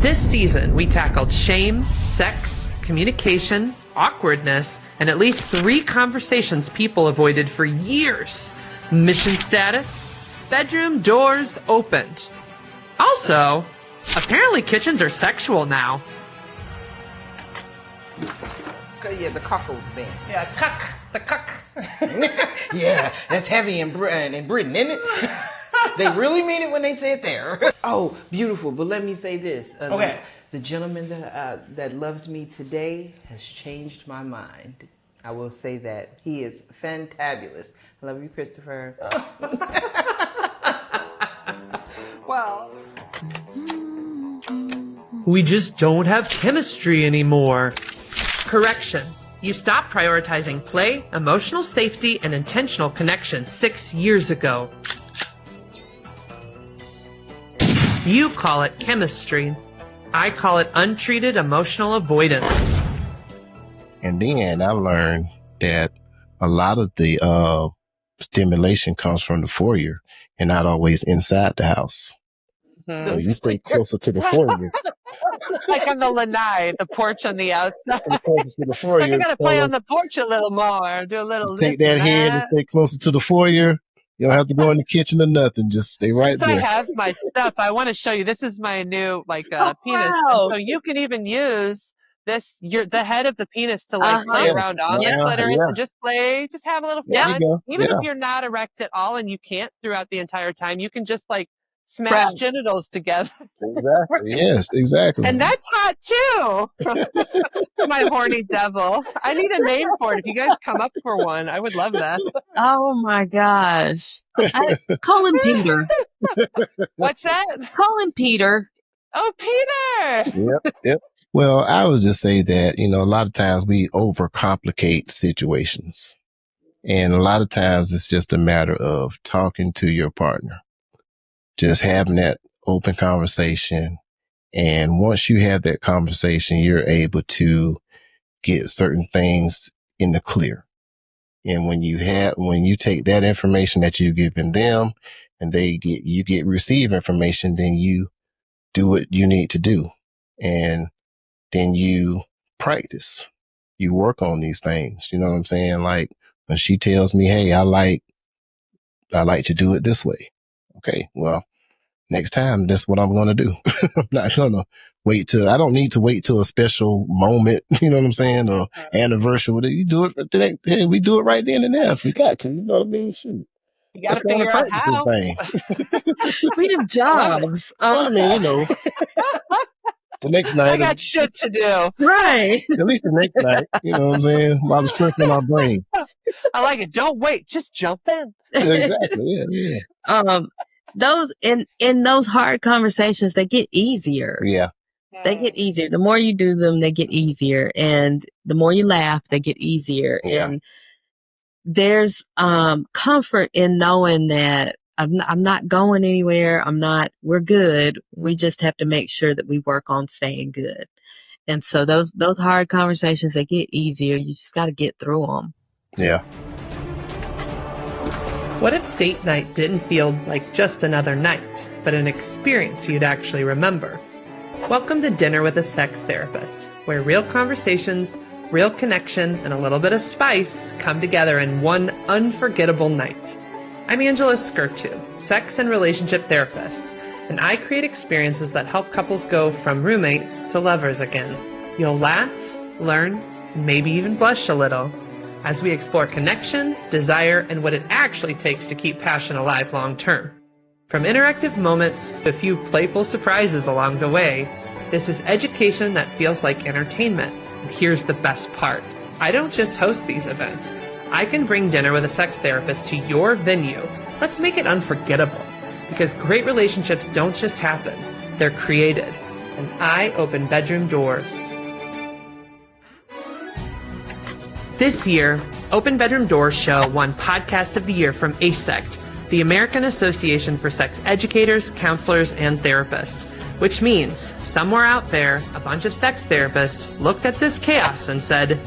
This season, we tackled shame, sex, communication, awkwardness, and at least 3 conversations people avoided for years. Mission status, bedroom doors opened. Also, apparently kitchens are sexual now. Yeah, the cockle thing. Yeah, cuck. The cuck. Yeah, that's heavy in Britain, isn't it? They really mean it when they say it there. Oh, beautiful. But let me say this. Okay. The gentleman that loves me today has changed my mind. I will say that. He is fantabulous. I love you, Christopher. Well, We just don't have chemistry anymore. Correction. You stopped prioritizing play, emotional safety, and intentional connection 6 years ago. You call it chemistry. I call it untreated emotional avoidance. And then I learned that a lot of the stimulation comes from the foyer and not always inside the house. So you stay closer to the foyer. Like on the lanai, the porch on the outside. Closer to the foyer. Like I gotta play on the porch a little more, do a little Take this that and head and stay closer to the foyer. You don't have to go in the kitchen or nothing. Just stay right Since I there. have my stuff, I want to show you. This is my new penis. wow. And so you can even use the head of the penis to play Yes. around on the Yeah, clitoris yeah. and just play, just have a little There you fun. go. Even Yeah. if you're not erect at all and you can't throughout the entire time, you can just smash Right. genitals together. Exactly. Yes, exactly. And that's hot too. My horny devil. I need a name for it. If you guys come up for one, I would love that. Oh my gosh. Call him Peter. What's that? Call him Peter. Oh, Peter. Yep. Well, I would just say that, a lot of times we overcomplicate situations. And a lot of times it's just a matter of talking to your partner, just having that open conversation. And once you have that conversation, you're able to get certain things in the clear. And when you take that information that you've given them and you receive information, then you do what you need to do. And then you practice, you work on these things. You know what I'm saying? Like when she tells me, hey, I like to do it this way. Okay. Well, next time, that's what I'm going to do. I'm not going to I don't need to wait till a special moment, you know what I'm saying? Or anniversary. You do it today. Hey, we do it right then and there if we got to, you know what I mean? Shoot. You got to figure out how. We have jobs. Well, I mean, the next night. I got shit to do. Right. At least the next night, you know what I'm saying? While it's sprinkling our brains. I like it. Don't wait. Just jump in. Exactly. Yeah. Those in those hard conversations, they get easier. Yeah. They get easier. The more you do them, they get easier. And the more you laugh, they get easier. Yeah. And there's comfort in knowing that I'm not going anywhere. We're good. We just have to make sure that we work on staying good. And so those hard conversations, they get easier. You just got to get through them. Yeah. What if date night didn't feel like just another night, but an experience you'd actually remember? Welcome to Dinner with a Sex Therapist, where real conversations, real connection, and a little bit of spice come together in one unforgettable night. I'm Angela Skirtu, sex and relationship therapist, and I create experiences that help couples go from roommates to lovers again. You'll laugh, learn, and maybe even blush a little as we explore connection, desire, and what it actually takes to keep passion alive long term. From interactive moments to a few playful surprises along the way, this is education that feels like entertainment. And here's the best part. I don't just host these events. I can bring Dinner with a Sex Therapist to your venue. Let's make it unforgettable. Because great relationships don't just happen. They're created. And I open bedroom doors. This year, Open Bedroom Doors Show won Podcast of the Year from AASECT, the American Association for Sex Educators, Counselors, and Therapists, which means somewhere out there, a bunch of sex therapists looked at this chaos and said,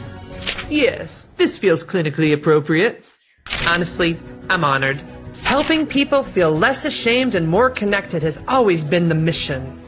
yes, this feels clinically appropriate. Honestly, I'm honored. Helping people feel less ashamed and more connected has always been the mission.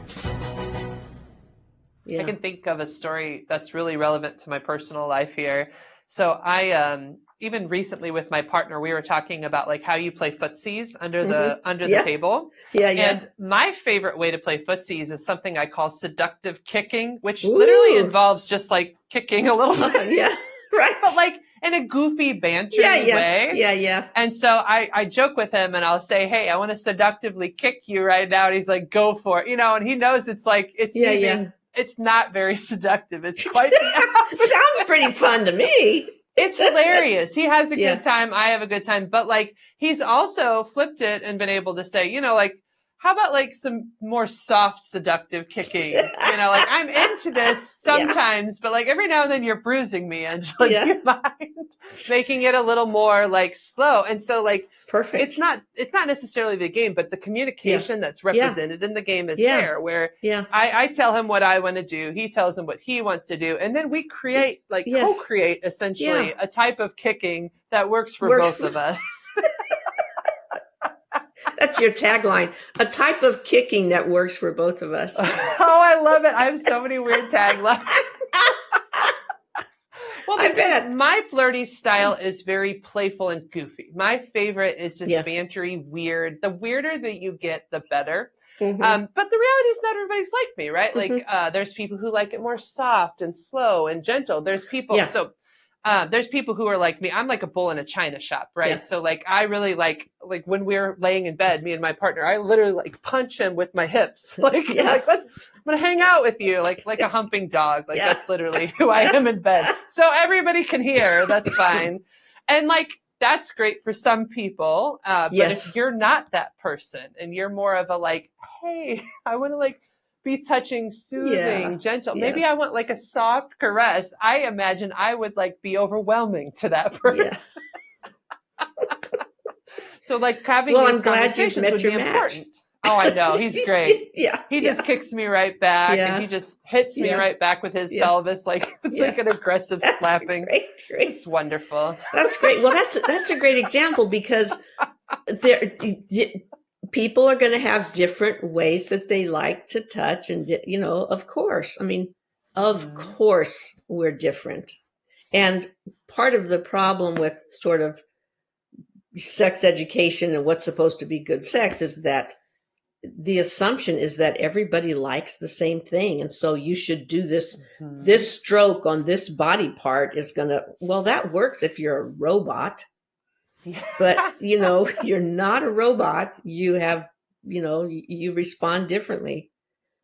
I can think of a story that's really relevant to my personal life here. So I even recently with my partner, we were talking about like how you play footsies under the table. Yeah. And my favorite way to play footsies is something I call seductive kicking, which literally involves just like kicking a little bit. Yeah. Right. But like in a goofy, bantery way. Yeah. And so I joke with him and I'll say, hey, I want to seductively kick you right now. And he's like, go for it. And he knows it's like, it's not very seductive. It's quite sounds pretty fun to me. It's hilarious. He has a good time. I have a good time. But like, he's also flipped it and been able to say, like, how about like some more soft, seductive kicking? Like I'm into this sometimes, but like every now and then you're bruising me, Angela. Do you mind making it a little more like slow? And so like, perfect. It's not necessarily the game, but the communication that's represented in the game is there where I tell him what I want to do. He tells him what he wants to do. And then we create co-create essentially a type of kicking that works for both of us. That's your tagline. A type of kicking that works for both of us. Oh, I love it. I have so many weird taglines. Well, because my flirty style is very playful and goofy. My favorite is just bantery, weird. The weirder that you get, the better. Mm-hmm. But the reality is not everybody's like me, right? Like there's people who like it more soft and slow and gentle. There's people. So there's people who are like me. I'm like a bull in a china shop, right? So like I really like when we're laying in bed, me and my partner, I literally like punch him with my hips. Like, I'm gonna hang out with you, like a humping dog. Like that's literally who I am in bed. So everybody can hear. That's fine. And like that's great for some people. But if you're not that person and you're more of a like, hey, I want to like be touching, soothing, gentle. Maybe I want like a soft caress. I imagine I would like be overwhelming to that person. So like having these conversations would be important. Oh, I know. He's great. He just kicks me right back and he just hits me right back with his pelvis. Like it's like an aggressive slapping. Great. It's wonderful. That's great. Well, that's a great example because people are going to have different ways that they like to touch. And, of course, of course we're different. And part of the problem with sort of sex education and what's supposed to be good sex is that the assumption is that everybody likes the same thing. And so you should do this, this stroke on this body part is going to, well, that works if you're a robot. But, you're not a robot. You have, you respond differently.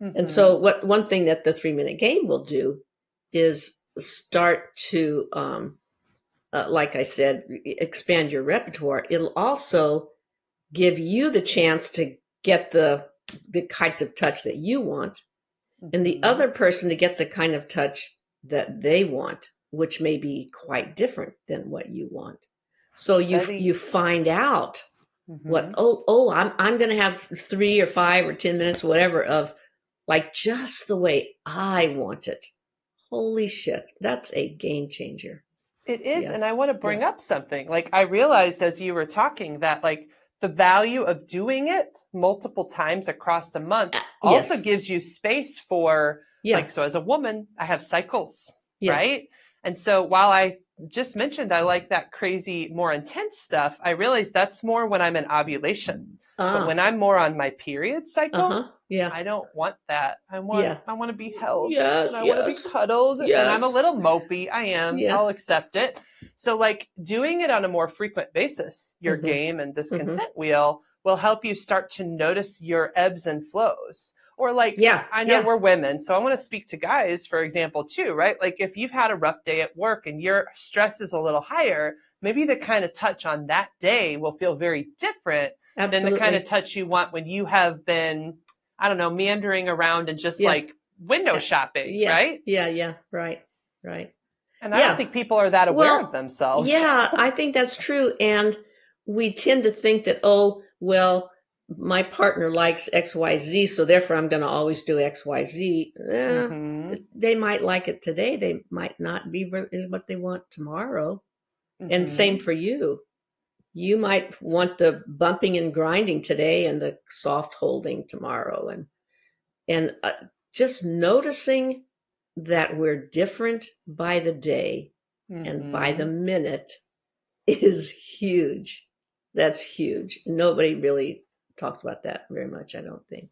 And so one thing that the 3-minute game will do is start to, like I said, expand your repertoire. It'll also give you the chance to get the kind of touch that you want and the other person to get the kind of touch that they want, which may be quite different than what you want. So you find out what, I'm going to have 3 or 5 or 10 minutes, whatever, of like just the way I want it. Holy shit. That's a game changer. It is. And I want to bring up something. Like I realized as you were talking that like the value of doing it multiple times across the month also gives you space for like, so as a woman, I have cycles, right? And so while I just mentioned I like that crazy, more intense stuff, I realize that's more when I'm in ovulation. But when I'm more on my period cycle, I don't want that. I want to be held. And I want to be cuddled. And I'm a little mopey. I am. I'll accept it. So like doing it on a more frequent basis, your game and this consent wheel will help you start to notice your ebbs and flows. Or like, I know we're women, so I want to speak to guys, for example, too, right? Like if you've had a rough day at work and your stress is a little higher, maybe the kind of touch on that day will feel very different than the kind of touch you want when you have been, I don't know, meandering around and just like window shopping, right? Right. And I don't think people are that aware of themselves. Yeah, I think that's true. And we tend to think that, my partner likes XYZ, so therefore I'm going to always do XYZ. They might like it today. They might not be what they want tomorrow. And same for you. You might want the bumping and grinding today and the soft holding tomorrow. And just noticing that we're different by the day and by the minute is huge. That's huge. Nobody really talked about that very much, I don't think.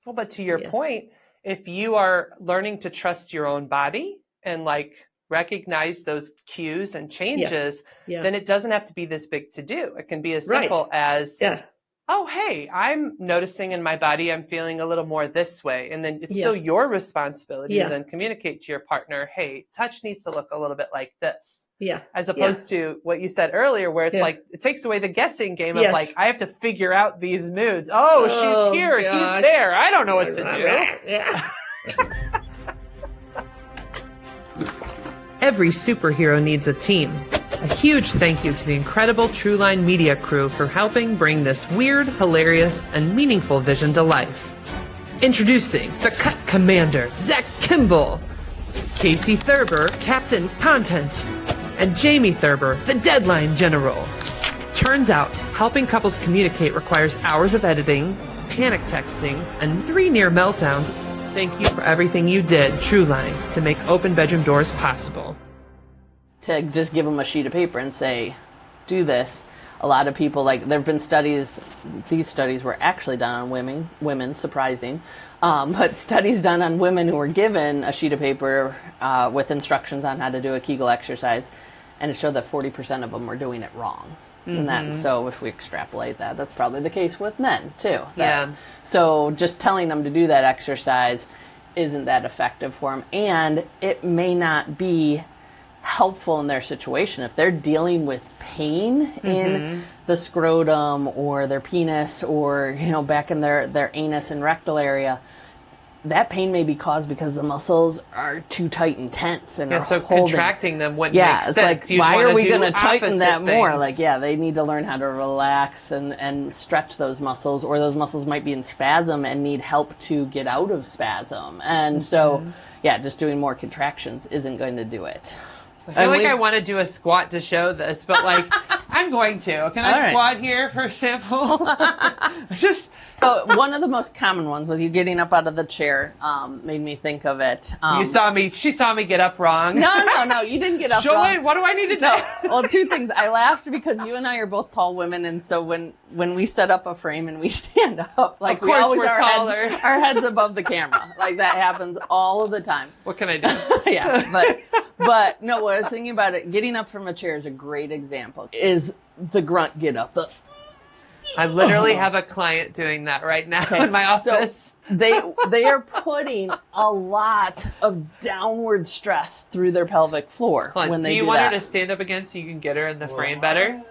Well, but to your point, if you are learning to trust your own body and like recognize those cues and changes, then it doesn't have to be this big to do. It can be as simple as, oh, hey, I'm noticing in my body, I'm feeling a little more this way. And then it's still your responsibility to then communicate to your partner, hey, touch needs to look a little bit like this. As opposed to what you said earlier, where it's like, it takes away the guessing game of like, I have to figure out these moods. Oh, she's here. Gosh. He's there. I don't know what to do. Every superhero needs a team. A huge thank you to the incredible Trueline Media Crew for helping bring this weird, hilarious, and meaningful vision to life. Introducing the Cut Commander, Zach Kimble, Casey Thurber, Captain Content, and Jamie Thurber, the Deadline General. Turns out, helping couples communicate requires hours of editing, panic texting, and 3 near meltdowns. Thank you for everything you did, Trueline, to make open bedroom doors possible. To just give them a sheet of paper and say, do this. A lot of people, like, there have been studies, these studies were actually done on women, surprising, but studies done on women who were given a sheet of paper with instructions on how to do a Kegel exercise, and it showed that 40% of them were doing it wrong. And that, so if we extrapolate that, that's probably the case with men too. So just telling them to do that exercise isn't that effective for them, and it may not be helpful in their situation. If they're dealing with pain in the scrotum or their penis or, you know, back in their anus and rectal area, that pain may be caused because the muscles are too tight and tense and are so holding. Contracting them wouldn't make sense. Like, why are we going to tighten that more? Like, they need to learn how to relax and stretch those muscles, or those muscles might be in spasm and need help to get out of spasm. And so, just doing more contractions isn't going to do it. I feel like I want to do a squat to show this, but like, I'm going to. Can I squat here for a sample? One of the most common ones with you getting up out of the chair made me think of it. She saw me get up wrong. No, you didn't get up wrong. What do I need to do? No. Well, 2 things. I laughed because you and I are both tall women, and so when we set up a frame and we stand up, like, of course, we always we're taller. Our heads above the camera. Like, that happens all of the time. What can I do? But no, what I was thinking about it, getting up from a chair is a great example. Is the grunt get up? I literally have a client doing that right now in my office. So they are putting a lot of downward stress through their pelvic floor when they do that. Do you want her to stand up again so you can get her in the frame better?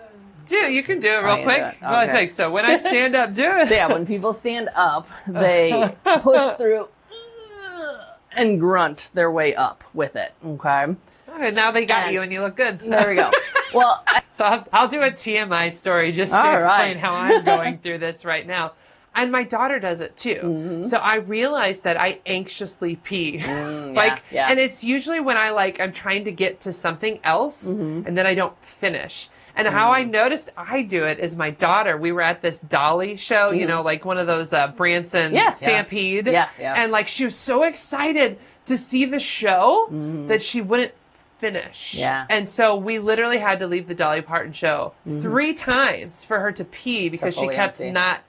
Dude, you can do it real quick. Okay. So when I stand up, do it. So when people stand up, they push through and grunt their way up with it. Okay, now they got you and you look good. There we go. Well, so I'll do a TMI story just to explain how I'm going through this right now. And my daughter does it too. So I realized that I anxiously pee. And it's usually when I'm trying to get to something else and then I don't finish. And how I noticed I do it is my daughter, we were at this Dolly show, you know, like one of those Branson Stampede. And like, she was so excited to see the show that she wouldn't finish. And so we literally had to leave the Dolly Parton show 3 times for her to pee because she kept not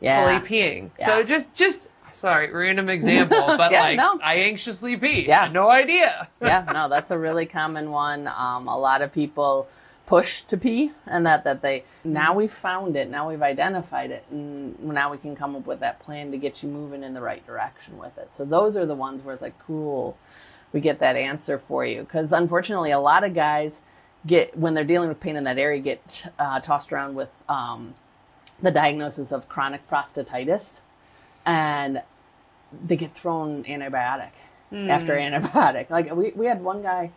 fully peeing. So just sorry, random example, but I anxiously pee. No idea. No, that's a really common one. A lot of people push to pee, and that they, now we've found it, now we've identified it, and now we can come up with that plan to get you moving in the right direction with it. So those are the ones where it's like, cool, we get that answer for you. Because unfortunately, a lot of guys when they're dealing with pain in that area, get tossed around with the diagnosis of chronic prostatitis, and they get thrown antibiotic after antibiotic. Like, we had one guy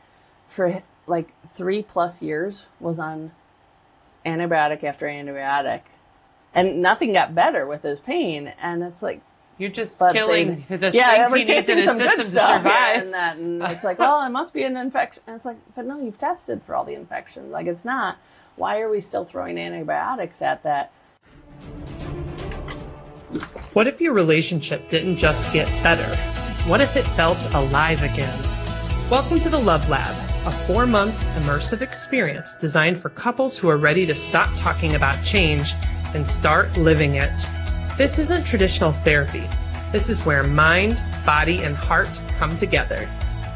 for like 3+ years was on antibiotic after antibiotic, and nothing got better with his pain. And it's like, you're just killing the things he needs in his system to survive. And it's like, well, it must be an infection. And it's like, but no, you've tested for all the infections. Like, it's not. Why are we still throwing antibiotics at that? What if your relationship didn't just get better? What if it felt alive again? Welcome to the Love Lab, a 4-month immersive experience designed for couples who are ready to stop talking about change and start living it. This isn't traditional therapy. This is where mind, body, and heart come together.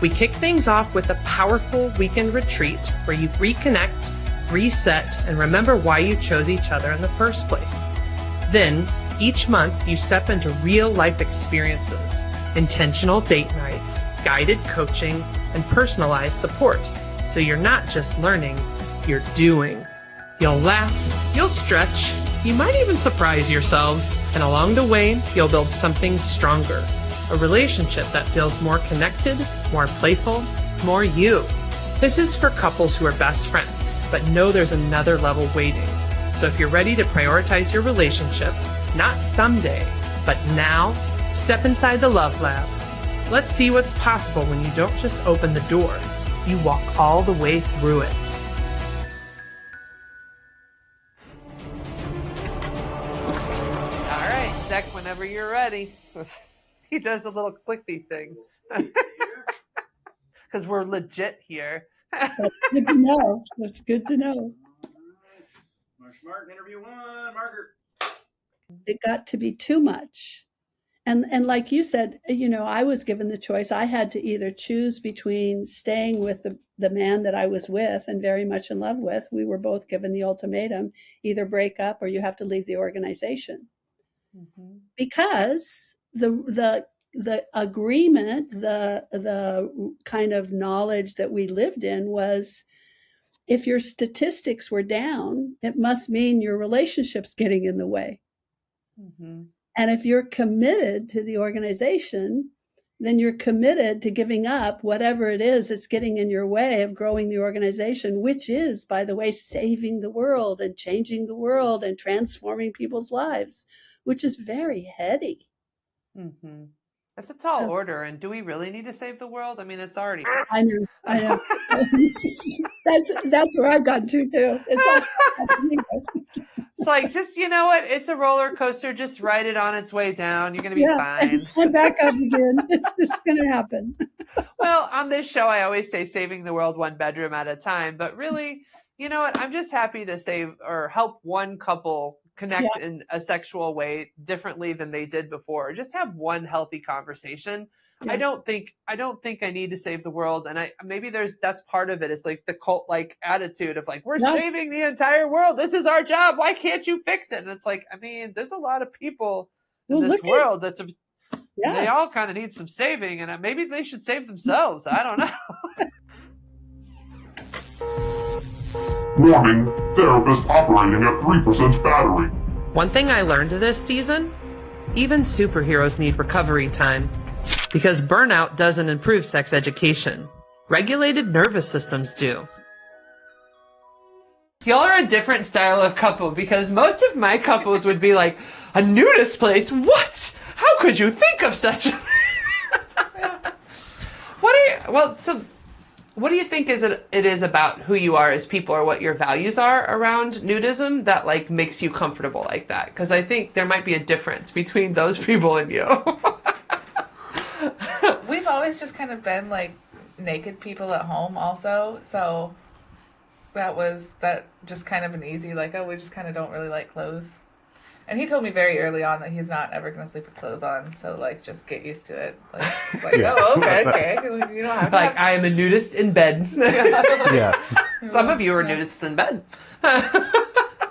We kick things off with a powerful weekend retreat where you reconnect, reset, and remember why you chose each other in the first place. Then, each month, you step into real-life experiences, intentional date nights, guided coaching, and personalized support. So you're not just learning, you're doing. You'll laugh, you'll stretch, you might even surprise yourselves, and along the way, you'll build something stronger. A relationship that feels more connected, more playful, more you. This is for couples who are best friends, but know there's another level waiting. So if you're ready to prioritize your relationship, not someday, but now, step inside the Love Lab. Let's see what's possible when you don't just open the door, you walk all the way through it. All right, Zach, whenever you're ready. He does a little clicky thing. Because we're legit here. That's good to know. That's good to know. Mark Smart, interview 1, marker. It got to be too much. And like you said, I was given the choice. I had to either choose between staying with the man that I was with and very much in love with. We were both given the ultimatum, either break up or you have to leave the organization. Mm-hmm. Because the agreement, the kind of knowledge that we lived in was, if your statistics were down, it must mean your relationship's getting in the way. Mm-hmm. And if you're committed to the organization, then you're committed to giving up whatever it is that's getting in your way of growing the organization, which is, by the way, saving the world and changing the world and transforming people's lives, which is very heady. Mm-hmm. That's a tall order. And do we really need to save the world? I mean, it's already. I know. That's where I've gotten to too. It's like, just, you know what? It's a roller coaster. Just ride it on its way down. You're going to be fine. And back up again. It's going to happen. Well, on this show, I always say saving the world one bedroom at a time. But really, you know what? I'm just happy to save or help one couple connect in a sexual way differently than they did before. Just have one healthy conversation. Yeah. I don't think I need to save the world. And maybe that's part of it, is like the cult like attitude of like, we're saving the entire world. This is our job. Why can't you fix it? And it's like, I mean, there's a lot of people in this world they all kind of need some saving, and maybe they should save themselves. I don't know. Warning, therapist operating at 3% battery. One thing I learned this season, even superheroes need recovery time. Because burnout doesn't improve sex education. Regulated nervous systems do. Y'all are a different style of couple, because most of my couples would be like, a nudist place? What? How could you think of such a... What do you think it is about who you are as people, or what your values are around nudism that like makes you comfortable like that? Because I think there might be a difference between those people and you. We've always just kind of been like naked people at home also. So that just kind of an easy, like, oh, we just kind of don't really like clothes. And he told me very early on that he's not ever going to sleep with clothes on. So, like, just get used to it. Like oh, okay. You don't have to. Like, I am a nudist in bed. Yes. Some of you are nudists in bed.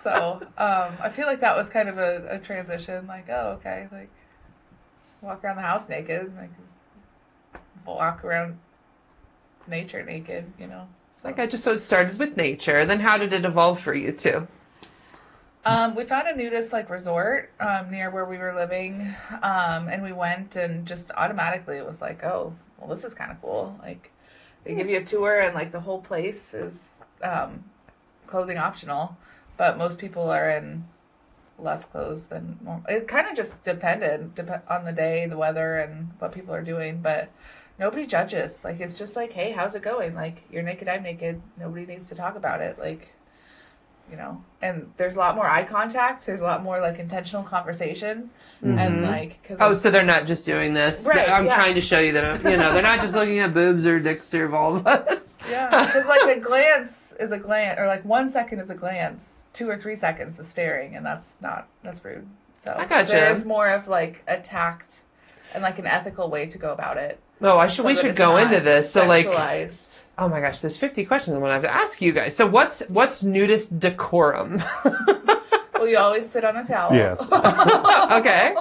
So, I feel like that was kind of a transition. Like, oh, okay. Like, walk around the house naked. Like, walk around nature naked, So. So it started with nature. Then how did it evolve for you, too? We found a nudist resort near where we were living, and we went, and just automatically it was like, oh, well, this is kind of cool. Like, they give you a tour, and like the whole place is clothing optional, but most people are in less clothes than normal. It kind of just depended on the day, the weather, and what people are doing, but nobody judges. Like, it's just like, hey, how's it going? Like, you're naked, I'm naked. Nobody needs to talk about it. Like, you know, and there's a lot more eye contact. There's a lot more like intentional conversation, and like, cause so they're not just doing this. Right, I'm trying to show you that, you know, they're not just looking at boobs or dicks or vulvas. Yeah, because like a glance is a glance, or like 1 second is a glance, 2 or 3 seconds is staring, and that's rude. So I gotcha. There's more of like a tact and like an ethical way to go about it. Oh, we should go into this. So like, sexualized. oh my gosh, there's 50 questions I want to have to ask you guys. So what's nudist decorum? Well, you always sit on a towel. Yes. Okay.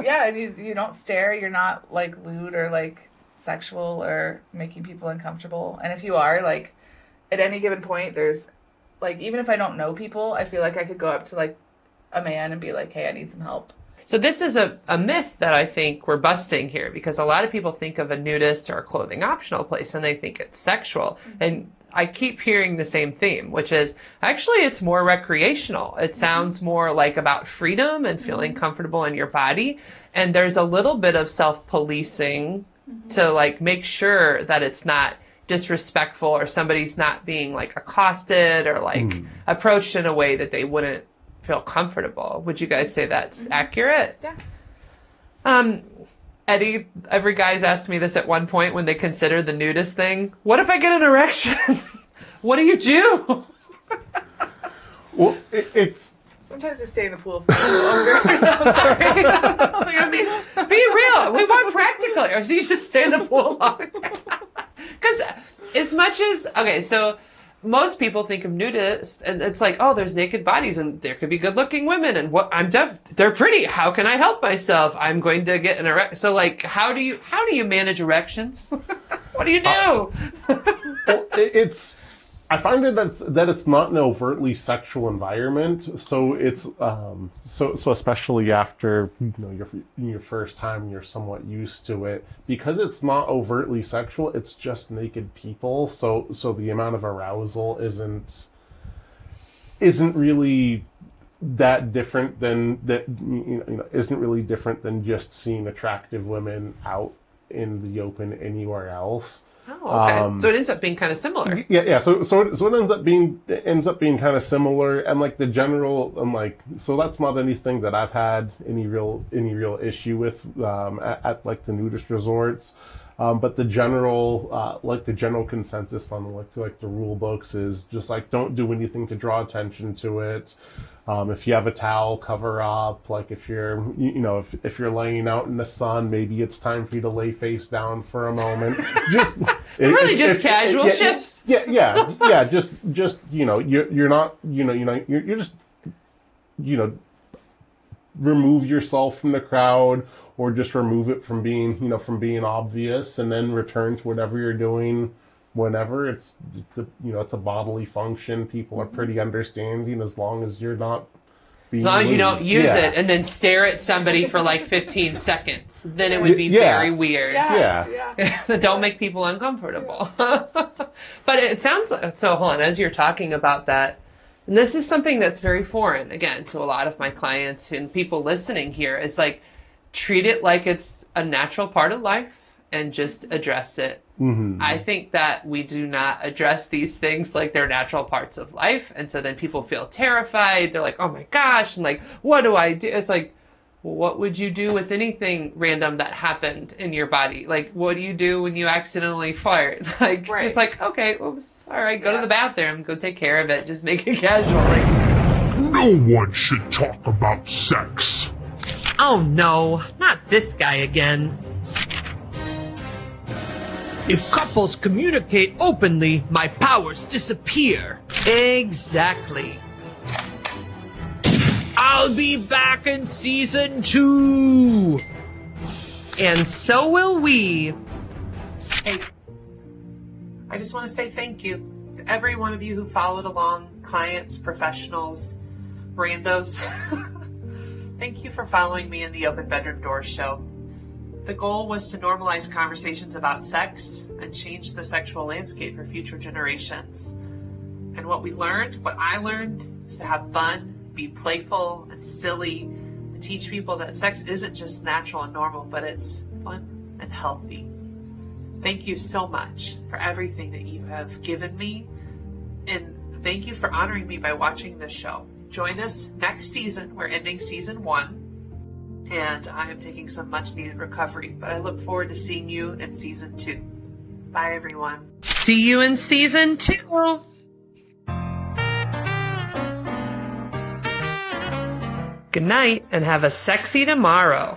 Yeah, and you don't stare. You're not like lewd or like sexual or making people uncomfortable. And if you are, like, at any given point, there's like, even if I don't know people, I feel like I could go up to like a man and be like, hey, I need some help. So this is a myth that I think we're busting here, because a lot of people think of a nudist or a clothing optional place and they think it's sexual. And I keep hearing the same theme, which is actually it's more recreational. It sounds more like about freedom and feeling comfortable in your body. And there's a little bit of self-policing to like make sure that it's not disrespectful or somebody's not being like accosted or like approached in a way that they wouldn't feel comfortable. Would you guys say that's accurate? Yeah. Eddie, every guy's asked me this at one point when they consider the nudist thing. What if I get an erection? What do you do? Well, it's... Sometimes I stay in the pool for a little longer. I'm sorry. I mean, be real. We want practical here. So you should stay in the pool longer. Because as much as... Okay, so most people think of nudists and it's like, oh, there's naked bodies and there could be good looking women and they're pretty. How can I help myself? I'm going to get an erection. So like, how do you manage erections? What do you do? Well, I find that it's not an overtly sexual environment. So it's, so especially after, you know, your first time, you're somewhat used to it because it's not overtly sexual. It's just naked people. So the amount of arousal isn't really that different than that, you know, isn't really different than just seeing attractive women out in the open anywhere else. Oh, okay. So it ends up being kind of similar. Yeah. So it ends up being kind of similar, and like the general, so that's not anything that I've had any real issue with at like the nudist resorts. But the general consensus on like the rule books is just like, don't do anything to draw attention to it. If you have a towel, cover up. Like if you're laying out in the sun, maybe it's time for you to lay face down for a moment. Just casual shifts. Yeah. Just you're not you're just remove yourself from the crowd, or just remove it from being obvious, and then return to whatever you're doing. Whenever it's a bodily function, people are pretty understanding as long as you're not being as long as you don't use it it and then stare at somebody for like 15 seconds, then it would be very weird. Yeah. Don't make people uncomfortable. But it sounds like, so hold on, as you're talking about that, and this is something that's very foreign again to a lot of my clients and people listening here, is like, treat it like it's a natural part of life and just address it. I think that we do not address these things like they're natural parts of life. And so then people feel terrified. They're like, oh my gosh. And like, what do I do? It's like, well, what would you do with anything random that happened in your body? Like, what do you do when you accidentally fart? Like, It's like, okay, oops, all right, go to the bathroom, go take care of it. Just make it casual. Like, no one should talk about sex. oh no, not this guy again. If couples communicate openly, my powers disappear. Exactly. I'll be back in season 2. And so will we. Hey, I just want to say thank you to every one of you who followed along, clients, professionals, randos. Thank you for following me in the Open Bedroom Doors show. The goal was to normalize conversations about sex and change the sexual landscape for future generations. And what I learned, is to have fun, be playful and silly, and teach people that sex isn't just natural and normal, but it's fun and healthy. Thank you so much for everything that you have given me in Thank you for honoring me by watching this show. Join us next season. We're ending season 1, and I am taking some much needed recovery, but I look forward to seeing you in season 2. Bye, everyone. See you in season 2. Good night, and have a sexy tomorrow.